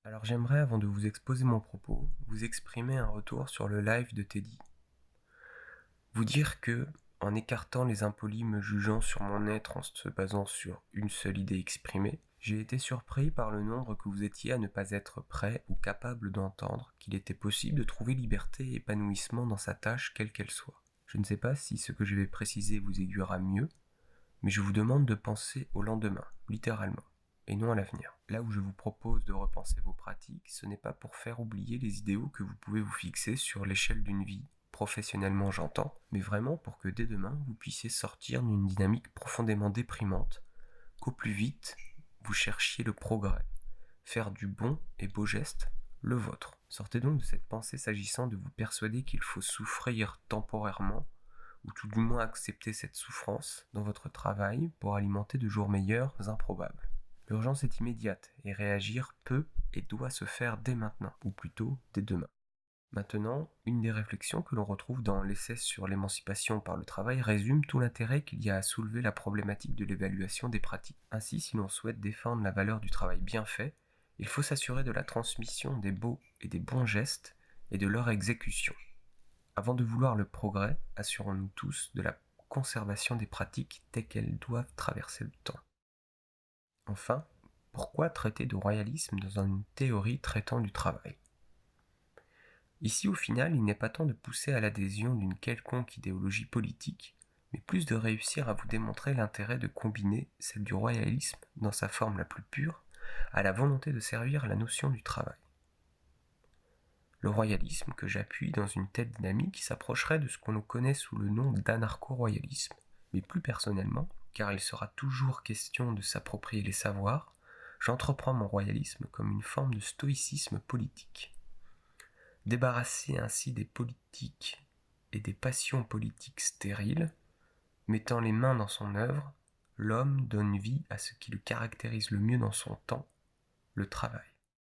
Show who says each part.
Speaker 1: Alors j'aimerais, avant de vous exposer mon propos, vous exprimer un retour sur le live de Teddy. Vous dire que, en écartant les impolis me jugeant sur mon être en se basant sur une seule idée exprimée, j'ai été surpris par le nombre que vous étiez à ne pas être prêt ou capable d'entendre qu'il était possible de trouver liberté et épanouissement dans sa tâche quelle qu'elle soit. Je ne sais pas si ce que je vais préciser vous aiguillera mieux, mais je vous demande de penser au lendemain, littéralement, et non à l'avenir. Là où je vous propose de repenser vos pratiques, ce n'est pas pour faire oublier les idéaux que vous pouvez vous fixer sur l'échelle d'une vie, professionnellement j'entends, mais vraiment pour que dès demain vous puissiez sortir d'une dynamique profondément déprimante, qu'au plus vite vous cherchiez le progrès, faire du bon et beau geste le vôtre. Sortez donc de cette pensée s'agissant de vous persuader qu'il faut souffrir temporairement ou tout du moins accepter cette souffrance dans votre travail pour alimenter de jours meilleurs improbables. L'urgence est immédiate et réagir peut et doit se faire dès maintenant, ou plutôt dès demain. Maintenant, une des réflexions que l'on retrouve dans l'essai sur l'émancipation par le travail résume tout l'intérêt qu'il y a à soulever la problématique de l'évaluation des pratiques. Ainsi, si l'on souhaite défendre la valeur du travail bien fait, il faut s'assurer de la transmission des beaux et des bons gestes et de leur exécution. Avant de vouloir le progrès, assurons-nous tous de la conservation des pratiques telles qu'elles doivent traverser le temps. Enfin, pourquoi traiter de royalisme dans une théorie traitant du travail ? Ici, au final, il n'est pas tant de pousser à l'adhésion d'une quelconque idéologie politique, mais plus de réussir à vous démontrer l'intérêt de combiner celle du royalisme, dans sa forme la plus pure, à la volonté de servir la notion du travail. Le royalisme que j'appuie dans une telle dynamique s'approcherait de ce qu'on connaît sous le nom d'anarcho-royalisme, mais plus personnellement, car il sera toujours question de s'approprier les savoirs, j'entreprends mon royalisme comme une forme de stoïcisme politique. Débarrassé ainsi des politiques et des passions politiques stériles, mettant les mains dans son œuvre, l'homme donne vie à ce qui le caractérise le mieux dans son temps, le travail.